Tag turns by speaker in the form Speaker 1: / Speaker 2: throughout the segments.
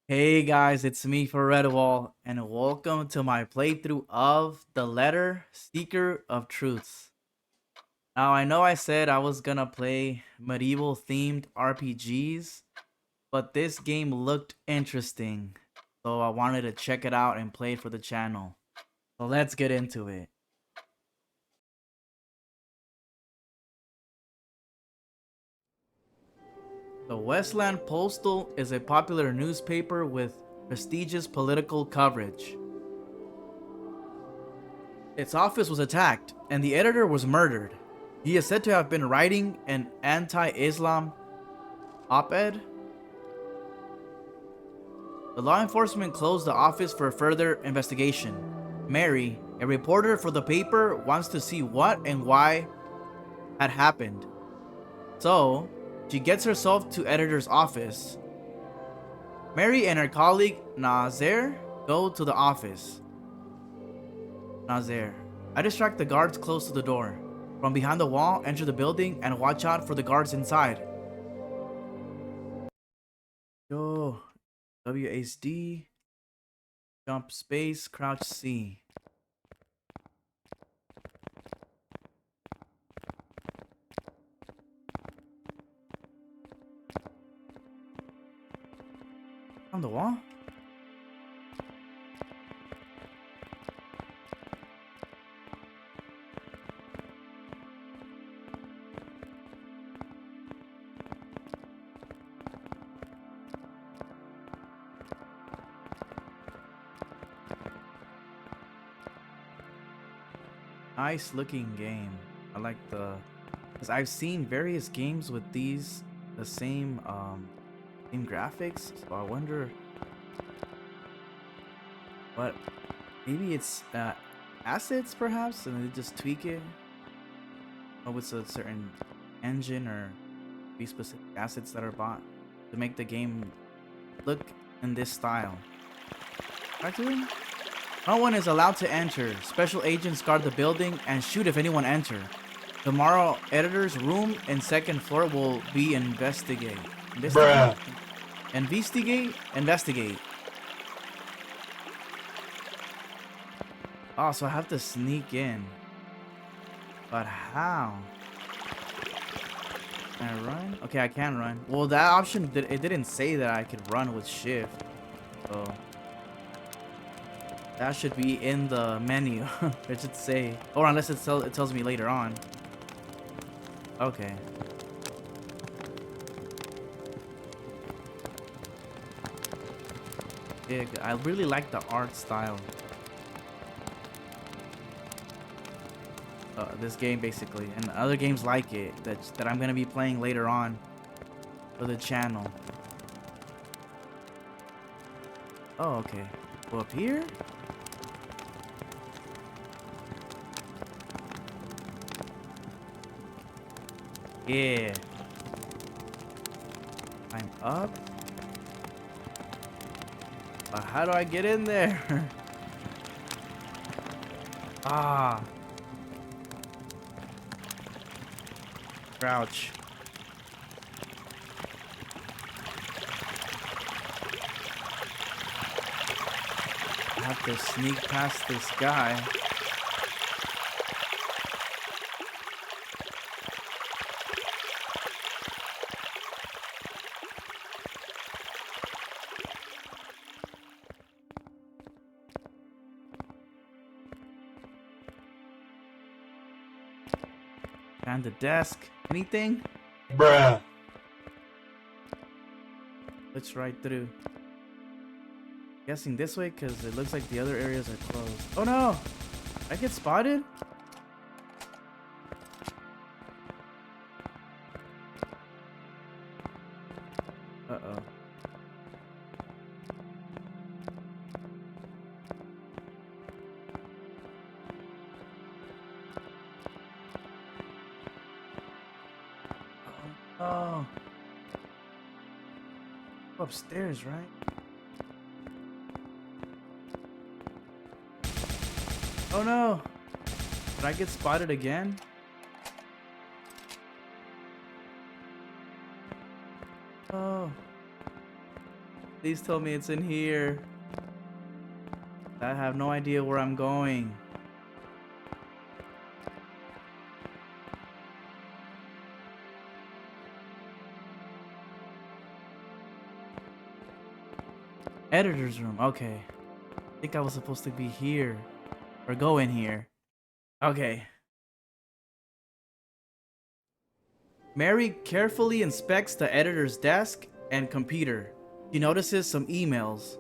Speaker 1: Hey guys, it's me for Redwall, and welcome to my playthrough of The Letter Seeker of Truths. Now, I know I said I was gonna play medieval themed RPGs, but this game looked interesting, so I wanted to check it out and play it for the channel. So let's get into it. The Westland Postal is a popular newspaper with prestigious political coverage. Its office was attacked, and the editor was murdered. He is said to have been writing an anti-Islam op-ed. The law enforcement closed the office for further investigation. Mary, a reporter for the paper, wants to see what and why had happened. So, she gets herself to editor's office. Mary and her colleague Nazer go to the office. Nazer, I distract the guards close to the door. From behind the wall, enter the building and watch out for the guards inside. Yo, WASD, jump space, crouch C. On the wall? Nice looking game. I like because I've seen various games with the same graphics. So I wonder what, maybe it's assets perhaps, and they just tweak it. Or with a certain engine or be specific assets that are bought to make the game look in this style. Back to it. No one is allowed to enter. Special agents guard the building and shoot if anyone enter. Tomorrow, editor's room and second floor will be investigate.
Speaker 2: Bruh.
Speaker 1: Investigate. Oh, so I have to sneak in. But how? Can I run? Okay, I can run. Well, that option, it didn't say that I could run with shift. So that should be in the menu. It should say. Or unless it tells me later on. Okay. Yeah, I really like the art style. This game basically, and other games like it that I'm gonna be playing later on for the channel. Oh, okay. Go up here. Yeah. I'm up. But how do I get in there? Ah. Crouch. I have to sneak past this guy. Behind the desk. Anything?
Speaker 2: Bruh.
Speaker 1: Let's right through. Guessing this way because it looks like the other areas are closed. Oh no! I get spotted? Uh-oh. Oh. Go upstairs, right? Oh no! Did I get spotted again? Oh. Please tell me it's in here. I have no idea where I'm going. Editor's room. Okay. I think I was supposed to be here. Or go in here. Okay. Mary carefully inspects the editor's desk and computer. She notices some emails.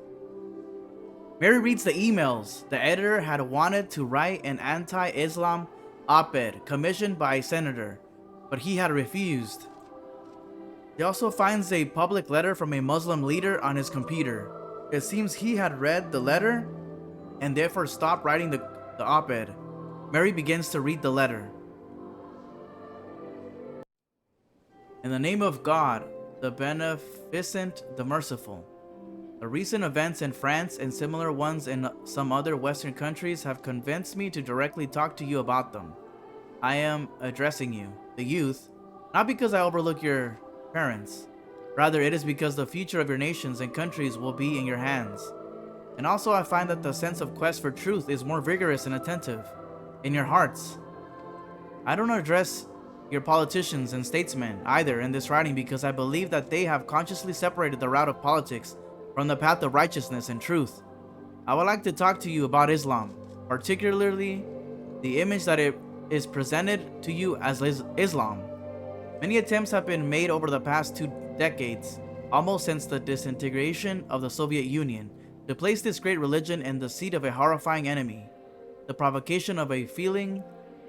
Speaker 1: Mary reads the emails. The editor had wanted to write an anti-Islam op-ed commissioned by a senator, but he had refused. He also finds a public letter from a Muslim leader on his computer. It seems he had read the letter and therefore stopped writing the op-ed. Mary begins to read the letter. In the name of God, the Beneficent, the Merciful. The recent events in France and similar ones in some other Western countries have convinced me to directly talk to you about them. I am addressing you, the youth, not because I overlook your parents. Rather, it is because the future of your nations and countries will be in your hands. And also I find that the sense of quest for truth is more vigorous and attentive in your hearts. I don't address your politicians and statesmen either in this writing because I believe that they have consciously separated the route of politics from the path of righteousness and truth. I would like to talk to you about Islam, particularly the image that it is presented to you as Islam. Many attempts have been made over the past 2 decades, almost since the disintegration of the Soviet Union, to place this great religion in the seat of a horrifying enemy. The provocation of a feeling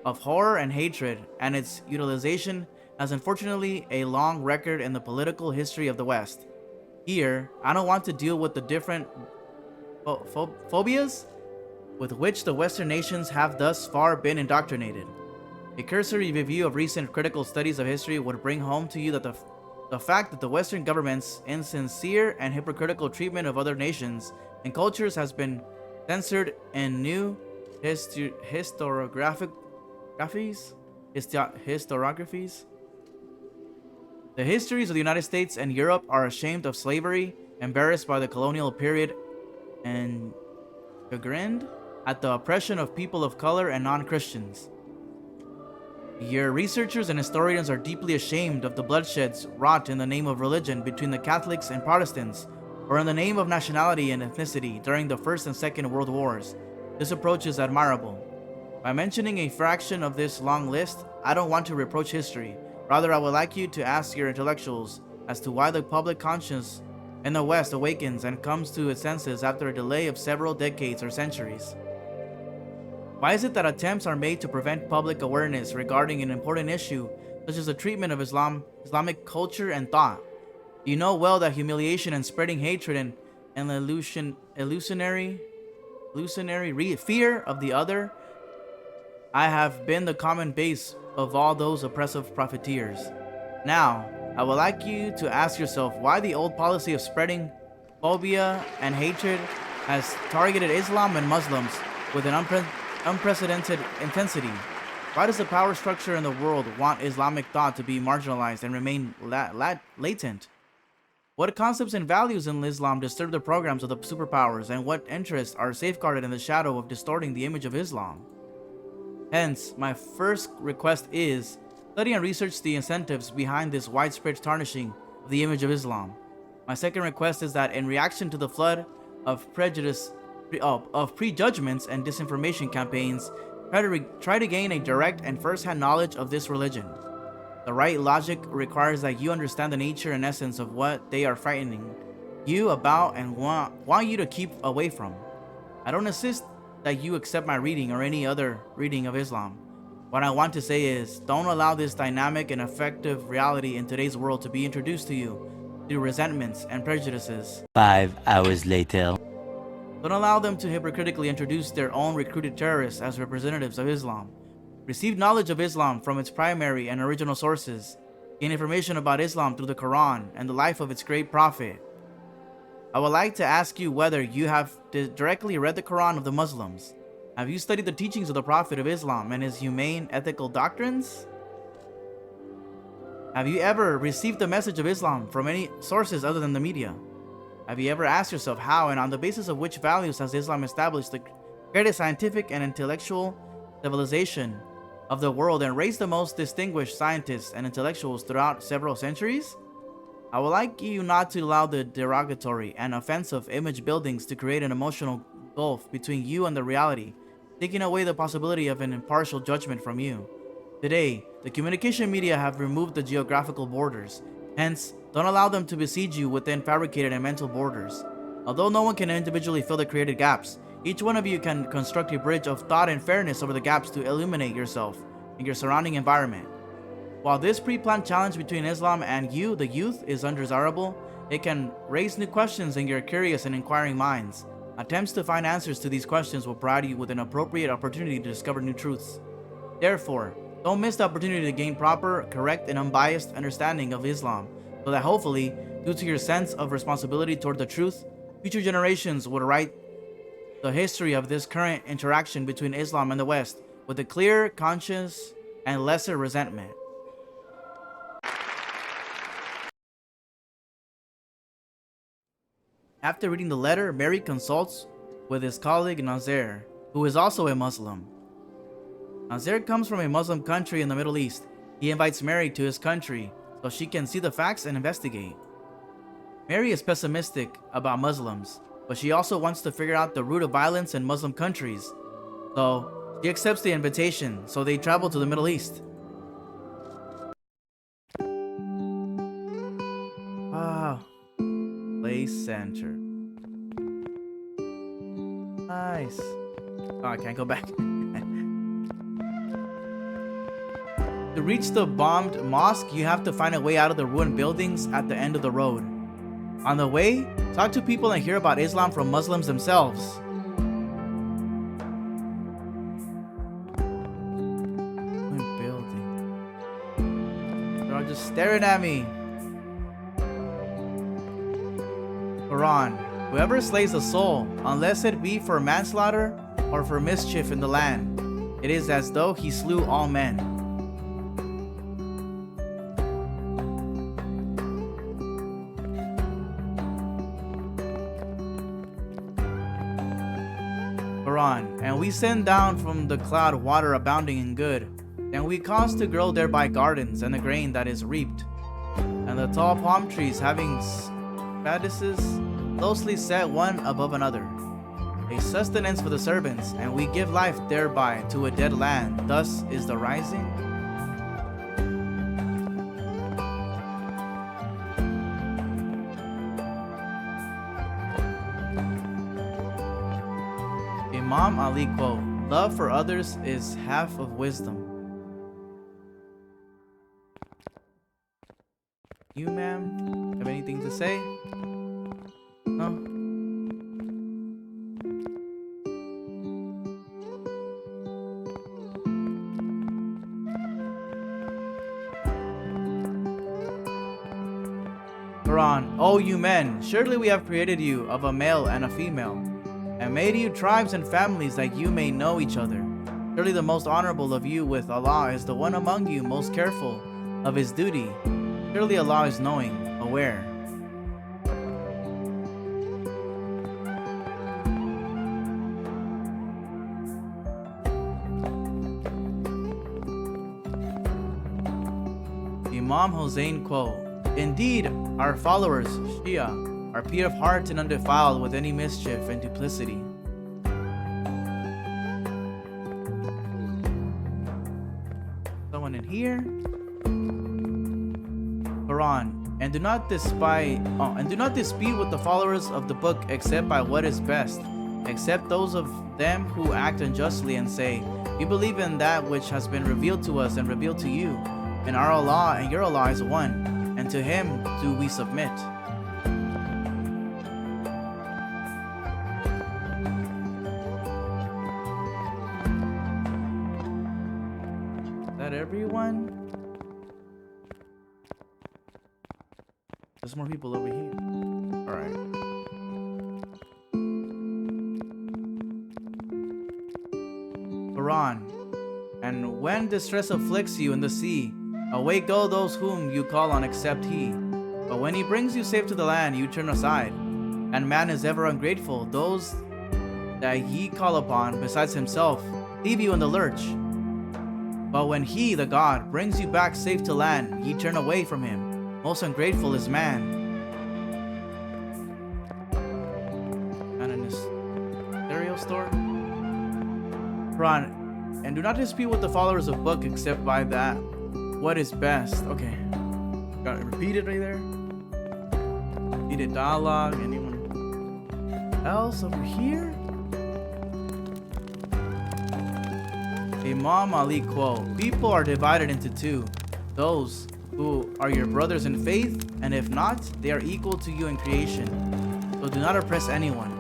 Speaker 1: of horror and hatred, and its utilization has unfortunately a long record in the political history of the West. Here, I don't want to deal with the different phobias with which the Western nations have thus far been indoctrinated. A cursory review of recent critical studies of history would bring home to you that the fact that the Western government's insincere and hypocritical treatment of other nations and cultures has been censored in new historiographies. The histories of the United States and Europe are ashamed of slavery, embarrassed by the colonial period, and chagrined at the oppression of people of color and non-Christians. Your researchers and historians are deeply ashamed of the bloodsheds wrought in the name of religion between the Catholics and Protestants, or in the name of nationality and ethnicity during the First and Second World Wars. This approach is admirable. By mentioning a fraction of this long list, I don't want to reproach history. Rather, I would like you to ask your intellectuals as to why the public conscience in the West awakens and comes to its senses after a delay of several decades or centuries. Why is it that attempts are made to prevent public awareness regarding an important issue such as the treatment of Islamic culture and thought? You know well that humiliation and spreading hatred and illusionary fear of the other I have been the common base of all those oppressive profiteers. Now, I would like you to ask yourself why the old policy of spreading phobia and hatred has targeted Islam and Muslims with an unprecedented intensity. Why does the power structure in the world want Islamic thought to be marginalized and remain latent? What concepts and values in Islam disturb the programs of the superpowers, and what interests are safeguarded in the shadow of distorting the image of Islam? Hence, my first request is, study and research the incentives behind this widespread tarnishing of the image of Islam. My second request is that in reaction to the flood of prejudgments and disinformation campaigns, try to gain a direct and first-hand knowledge of this religion. The right logic requires that you understand the nature and essence of what they are frightening you about and want you to keep away from. I don't insist that you accept my reading or any other reading of Islam. What I want to say is, don't allow this dynamic and effective reality in today's world to be introduced to you through resentments and prejudices.
Speaker 3: 5 hours later.
Speaker 1: Don't allow them to hypocritically introduce their own recruited terrorists as representatives of Islam. Receive knowledge of Islam from its primary and original sources. Gain information about Islam through the Quran and the life of its great prophet. I would like to ask you whether you have directly read the Quran of the Muslims. Have you studied the teachings of the Prophet of Islam and his humane ethical doctrines? Have you ever received the message of Islam from any sources other than the media? Have you ever asked yourself how and on the basis of which values has Islam established the greatest scientific and intellectual civilization of the world and raised the most distinguished scientists and intellectuals throughout several centuries? I would like you not to allow the derogatory and offensive image buildings to create an emotional gulf between you and the reality, taking away the possibility of an impartial judgment from you. Today, the communication media have removed the geographical borders. Hence, don't allow them to besiege you within fabricated and mental borders. Although no one can individually fill the created gaps, each one of you can construct a bridge of thought and fairness over the gaps to illuminate yourself and your surrounding environment. While this pre-planned challenge between Islam and you, the youth, is undesirable, it can raise new questions in your curious and inquiring minds. Attempts to find answers to these questions will provide you with an appropriate opportunity to discover new truths. Therefore, don't miss the opportunity to gain proper, correct, and unbiased understanding of Islam, so that hopefully, due to your sense of responsibility toward the truth, future generations will write the history of this current interaction between Islam and the West with a clear conscience and lesser resentment. After reading the letter, Mary consults with his colleague Nazir, who is also a Muslim. Nazir comes from a Muslim country in the Middle East. He invites Mary to his country so she can see the facts and investigate. Mary is pessimistic about Muslims, but she also wants to figure out the root of violence in Muslim countries. So she accepts the invitation, so they travel to the Middle East. Play center. Nice. Oh, I can't go back. To reach the bombed mosque, you have to find a way out of the ruined buildings at the end of the road. On the way, talk to people and hear about Islam from Muslims themselves. Ruined building. They're all just staring at me. Quran. Whoever slays a soul, unless it be for manslaughter or for mischief in the land, it is as though he slew all men. Quran. And we send down from the cloud water abounding in good, and we cause to grow thereby gardens and the grain that is reaped, and the tall palm trees having radices closely set one above another, a sustenance for the servants, and we give life thereby to a dead land. Thus is the rising. Imam Ali quote, "Love for others is half of wisdom." You, ma'am, have anything to say? No? Quran. O you men, surely we have created you of a male and a female, and made you tribes and families that you may know each other. Surely the most honorable of you with Allah is the one among you most careful of his duty. Surely Allah is knowing, aware. Imam Hossein quote, "Indeed, our followers, Shia, are pure of heart and undefiled with any mischief and duplicity." Someone in here? Quran. And do not dispute with the followers of the book except by what is best, except those of them who act unjustly and say, "We believe in that which has been revealed to us and revealed to you, and our Allah and your Allah is one, and to him do we submit." Is that everyone? There's more people over here. Alright. Quran. And when distress afflicts you in the sea, away go those whom you call on except he. But when he brings you safe to the land, you turn aside. and man is ever ungrateful. Those that ye call upon, besides himself, leave you in the lurch. But when he, the God, brings you back safe to land, ye turn away from him. Most ungrateful is man. And in this stereo store. Run, and do not dispute with the followers of book except by that what is best. Okay. Got it repeated right there. Repeated dialogue. Anyone else over here? Imam Ali quote, people are divided into two, those who are your brothers in faith, and if not, they are equal to you in creation. So do not oppress anyone.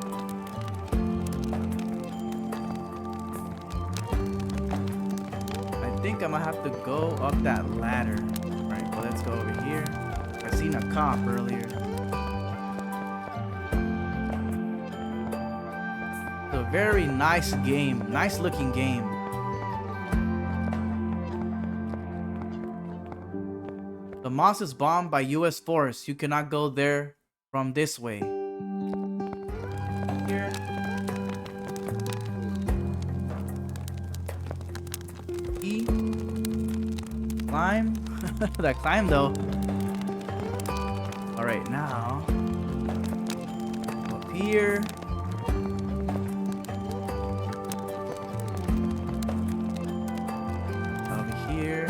Speaker 1: I think I might have to go up that ladder. Alright, well, let's go over here. I seen a cop earlier. It's a very nice game, nice looking game. The mosque is bombed by US force. You cannot go there from this way. Here. E. Climb. That climb though. Alright, now. Up here. Over here.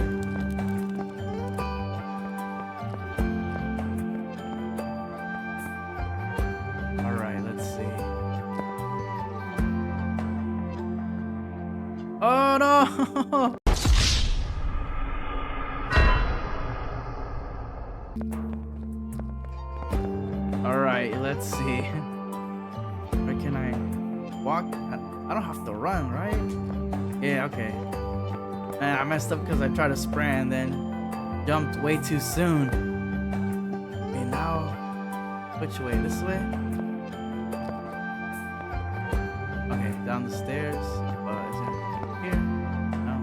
Speaker 1: Oh no! Alright, let's see. Where can I walk? I don't have to run, right? Yeah, okay. Man, I messed up because I tried to sprint and then jumped way too soon. Okay, now, which way? This way? Okay, down the stairs. Is it here? No.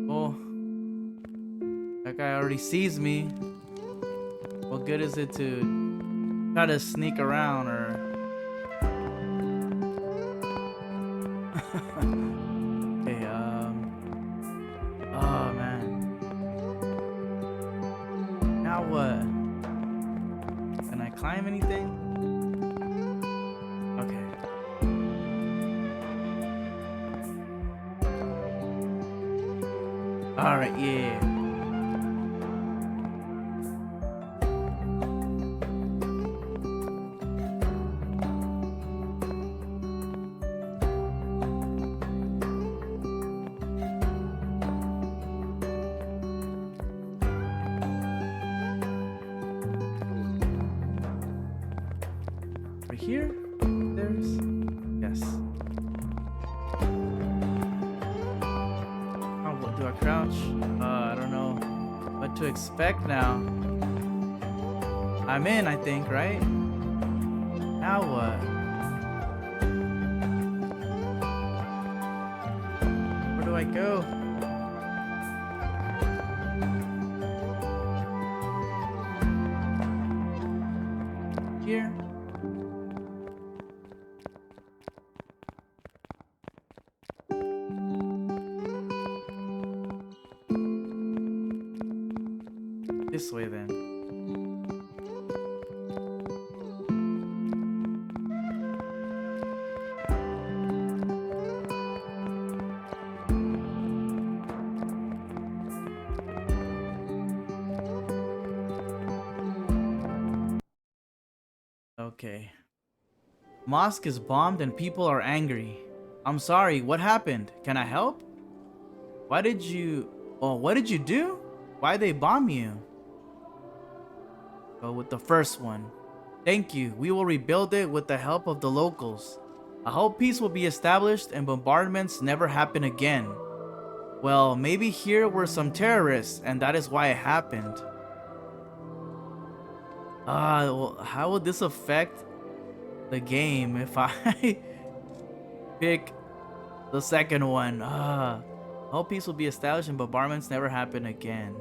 Speaker 1: Oh, that guy already sees me. What good is it to try to sneak around or... Okay, oh man. Now what? Can I climb anything? Okay. Alright, yeah. Here? There's... Yes. Oh, what do I crouch? I don't know what to expect now. I'm in, I think, right? Now what? Where do I go? Here? This way then. Okay. Mosque is bombed and people are angry. I'm sorry, what happened? Can I help? What did you do? Why they bomb you? Go with the first one. Thank you. We will rebuild it with the help of the locals. I hope peace will be established and bombardments never happen again. Well, maybe here were some terrorists and that is why it happened. Well, how would this affect the game if I pick The second one. All peace will be established and bombardments never happen again.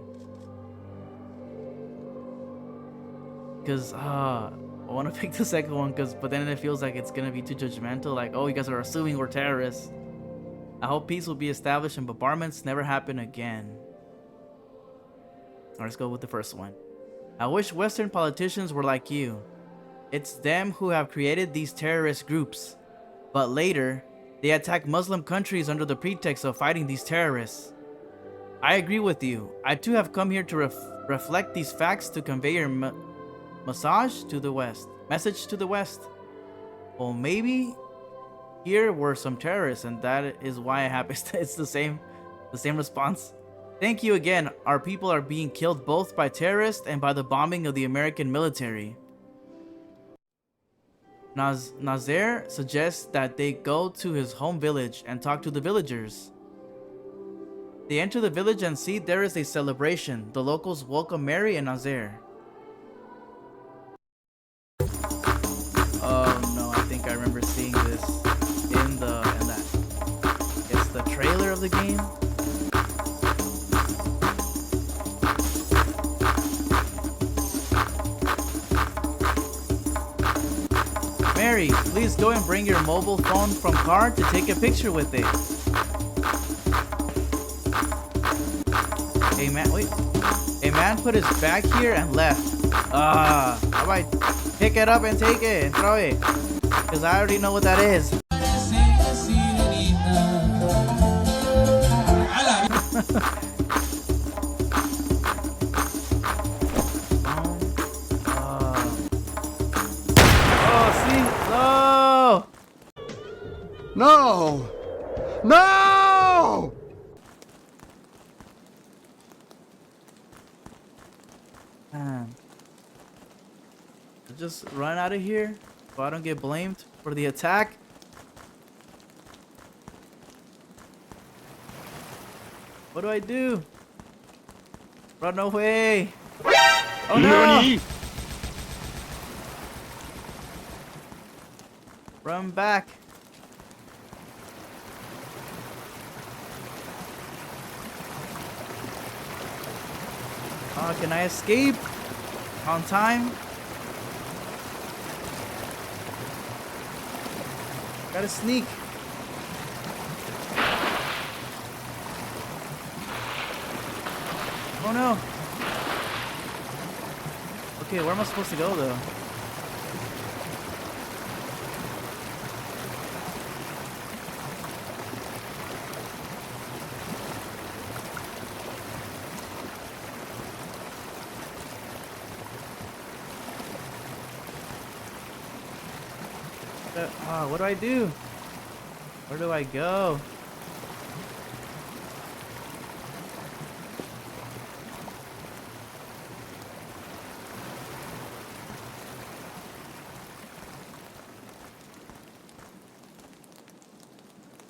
Speaker 1: Because, I want to pick the second one, but then it feels like it's going to be too judgmental. Like, oh, you guys are assuming we're terrorists. I hope peace will be established and bombardments never happen again. Let's go with the first one. I wish Western politicians were like you. It's them who have created these terrorist groups. But later, they attack Muslim countries under the pretext of fighting these terrorists. I agree with you. I too have come here to reflect these facts to convey your message to the West. Well, maybe here were some terrorists, and that is why it happens. It's the same response. Thank you again. Our people are being killed both by terrorists and by the bombing of the American military. Nazer suggests that they go to his home village and talk to the villagers. They enter the village and see there is a celebration. The locals welcome Mary and Nazer. Oh no, I think I remember seeing this in that. It's the trailer of the game. Mary, please go and bring your mobile phone from car to take a picture with it. Hey man, wait. A man put his bag here and left. How about I pick it up and take it and throw it? Because I already know what that is.
Speaker 2: No! No!
Speaker 1: Man. Just run out of here so I don't get blamed for the attack. What do I do? Run away! Oh no! Run back! Can I escape on time? Gotta sneak. Oh no. Okay, where am I supposed to go though? What do I do? Where do I go?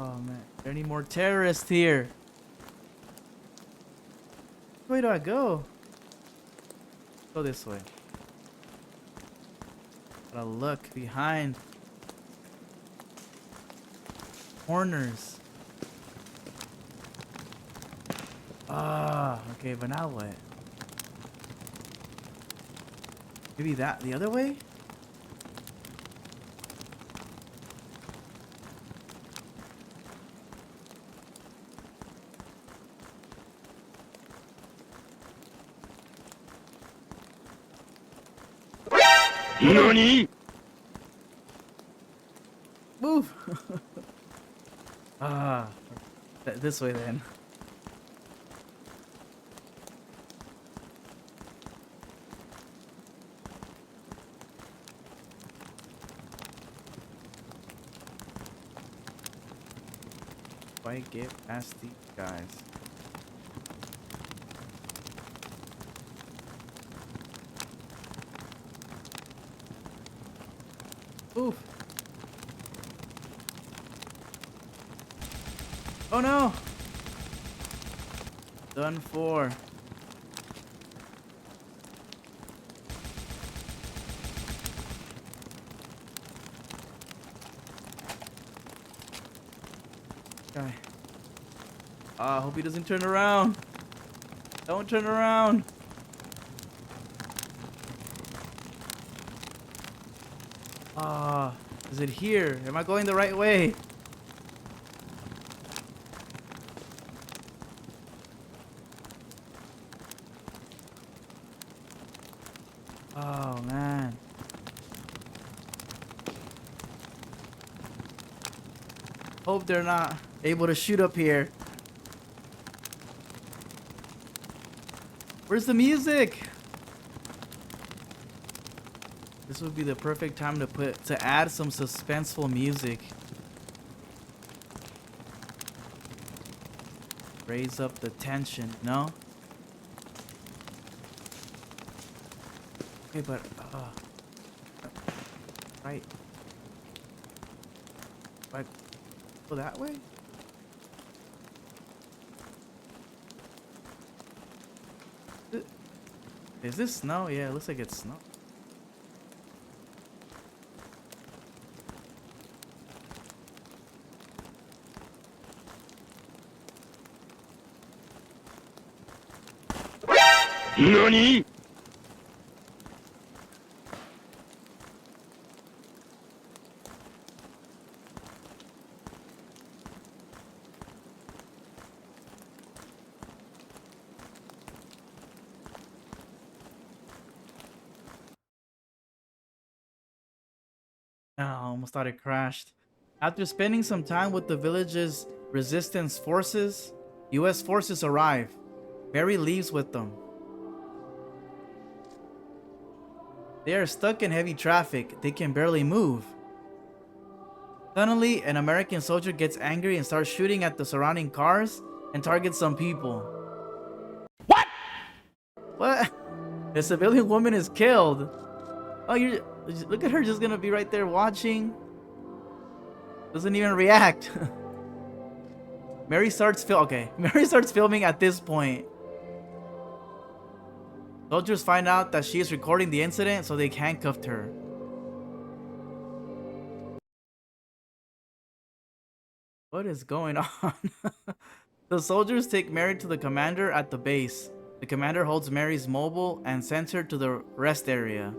Speaker 1: Oh man, are there any more terrorists here? Where do I go? Go this way. Gotta look behind. Corners. Okay, but now what? Maybe that the other way?
Speaker 2: NANI?!
Speaker 1: Move! This way then. Why get past these guys? Oof. Oh no! Done for. guy. I hope he doesn't turn around. Don't turn around. Is it here? Am I going the right way? Oh, man. Hope they're not able to shoot up here. Where's the music? This would be the perfect time to add some suspenseful music. Raise up the tension, no? Okay, but right. Like go that way? Is this snow? Yeah, it looks like it's snow.
Speaker 2: NANI?!
Speaker 1: Oh, I almost thought it crashed. After spending some time with the village's resistance forces, US forces arrive. Mary leaves with them. They are stuck in heavy traffic. They can barely move. Suddenly, an American soldier gets angry and starts shooting at the surrounding cars and targets some people.
Speaker 2: What?
Speaker 1: What? A civilian woman is killed. Oh, look at her, just gonna be right there watching. Doesn't even react. Mary starts filming at this point. Soldiers find out that she is recording the incident, so they handcuffed her. What is going on? The soldiers take Mary to the commander at the base. The commander holds Mary's mobile and sends her to the rest area.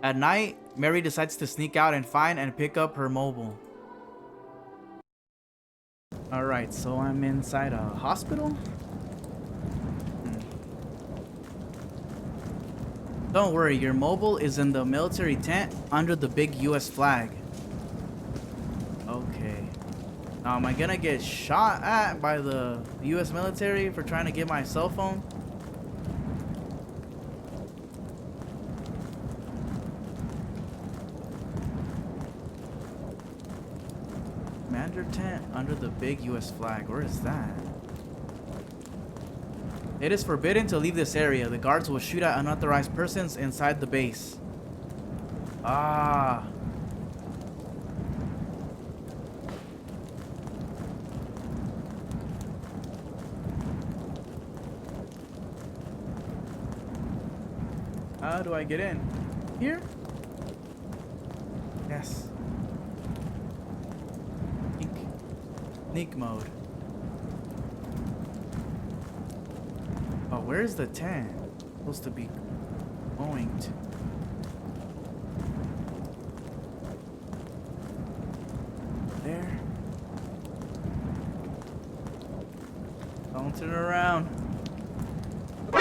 Speaker 1: At night, Mary decides to sneak out and find and pick up her mobile. Alright, so I'm inside a hospital? Don't worry, your mobile is in the military tent under the big US flag. Okay. Now, am I gonna get shot at by the US military for trying to get my cell phone? Commander tent under the big US flag. Where is that? It is forbidden to leave this area. The guards will shoot at unauthorized persons inside the base. Ah. How do I get in? Here? Yes. Sneak mode. Oh, where's the tent? Supposed to be going to. There. Don't turn around. Oh,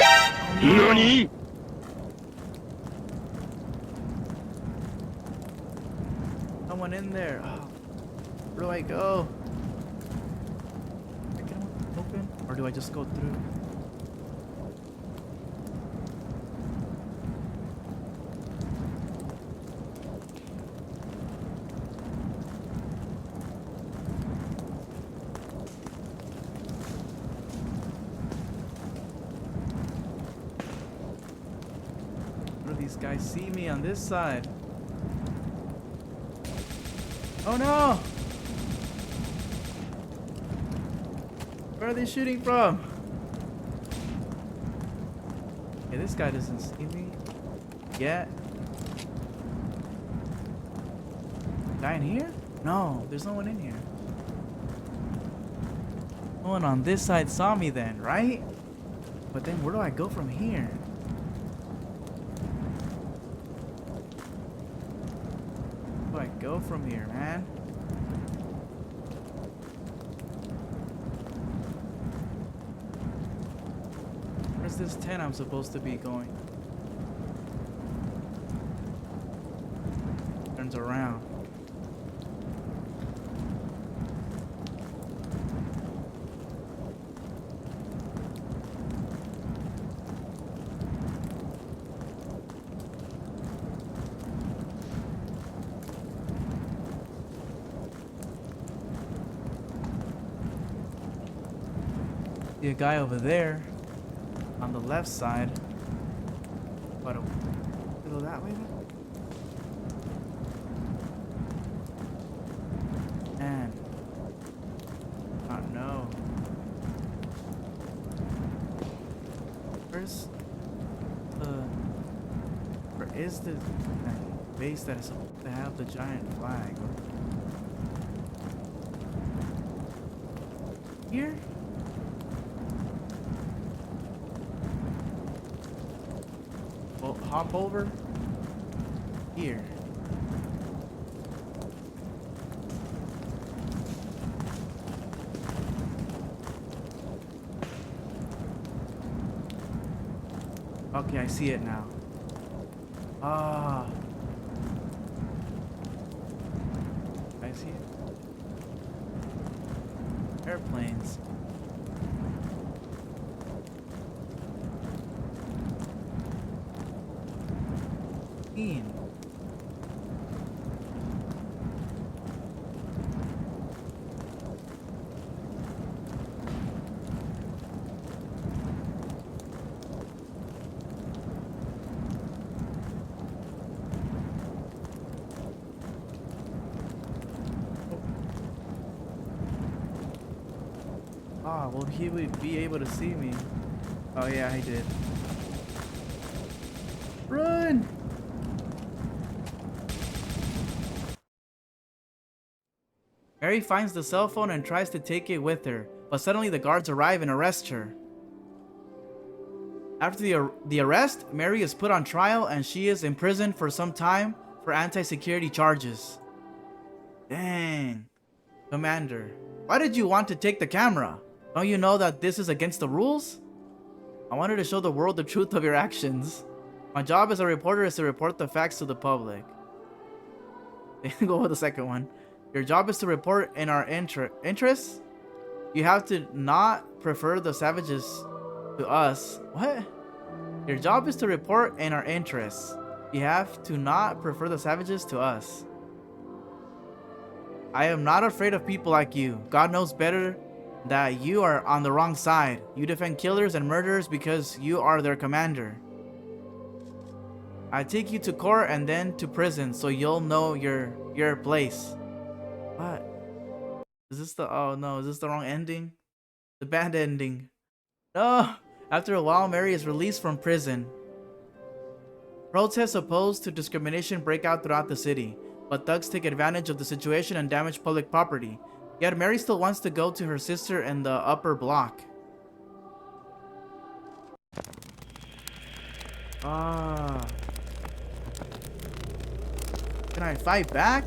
Speaker 1: no.
Speaker 2: NANI?!
Speaker 1: Someone in there. Oh, where do I go? I can open, or do I just go through? What do these guys see me on this side? Oh no! Where are they shooting from? Okay, this guy doesn't see me yet. Guy in here? No, there's no one in here. No one on this side saw me then, right? But then where do I go from here? Where do I go from here, man? Where's this tent I'm supposed to be going? Turns around. See a guy over there on the left side. What? Go that way then? Man. I don't know. Where's the... Where is the base that is supposed to have the giant flag? Here? Well, hop over here. Okay, I see it now. Ah. I see it. Airplanes. Ian. Ah, well, he would be able to see me. Oh yeah, he did. Run! Mary finds the cell phone and tries to take it with her, but suddenly the guards arrive and arrest her. After the arrest, Mary is put on trial and she is imprisoned for some time for anti-security charges. Dang. Commander, why did you want to take the camera? Don't you know that this is against the rules? I wanted to show the world the truth of your actions. My job as a reporter is to report the facts to the public. Go with the second one. Your job is to report in our interests. You have to not prefer the savages to us. What? Your job is to report in our interests. You have to not prefer the savages to us. I am not afraid of people like you. God knows better that you are on the wrong side. You defend killers and murderers because you are their commander. I take you to court and then to prison so you'll know your place. What? Is this the... Oh no, is this the wrong ending? The bad ending. No! After a while, Mary is released from prison. Protests opposed to discrimination break out throughout the city, but thugs take advantage of the situation and damage public property. Yet Mary still wants to go to her sister in the upper block. Ah. Can I fight back?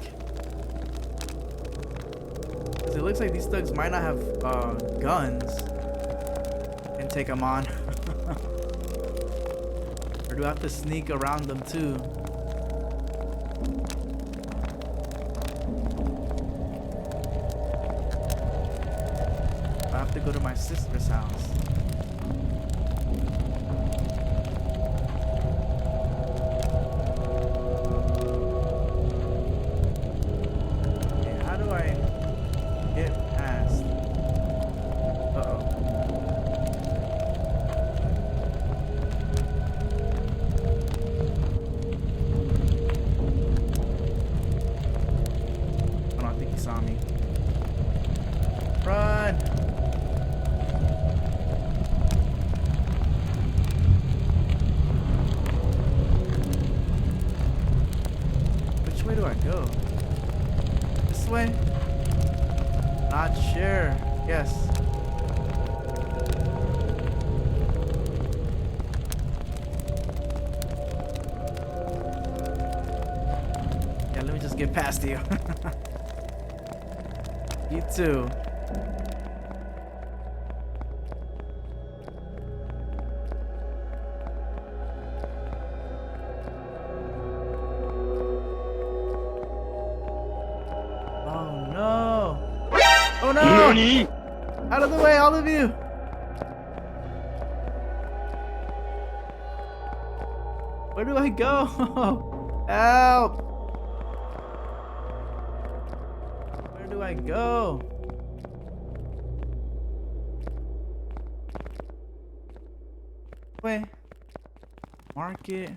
Speaker 1: Because it looks like these thugs might not have guns. And take them on. Or do I have to sneak around them too? I have to go to my sister's house. Okay, how do I get past? Uh-oh. I don't think he saw me. Run! past you. You too. Oh no! Oh no!
Speaker 2: 何
Speaker 1: Out of the way, all of you! Where do I go? Help! Where do I go? Wait. Market.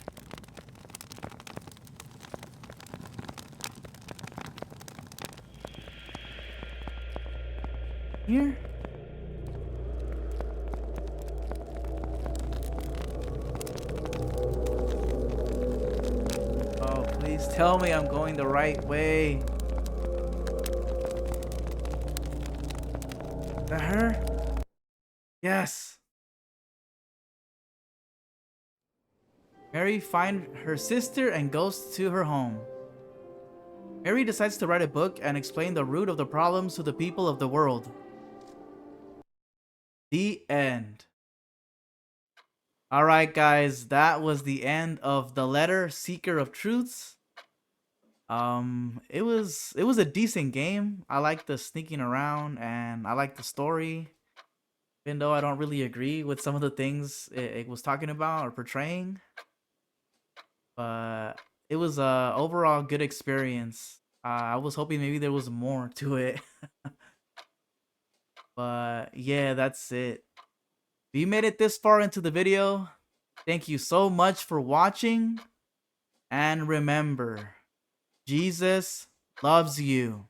Speaker 1: Here? Oh, please tell me I'm going the right way. Is that her? Yes. Mary finds her sister and goes to her home. Mary decides to write a book and explain the root of the problems to the people of the world. The end. Alright guys, that was the end of The Letter Seeker of Truths. It was a decent game. I like the sneaking around and I like the story. Even though I don't really agree with some of the things it was talking about or portraying. But it was a overall good experience. I was hoping maybe there was more to it. But yeah, that's it. If you made it this far into the video, thank you so much for watching. And remember, Jesus loves you.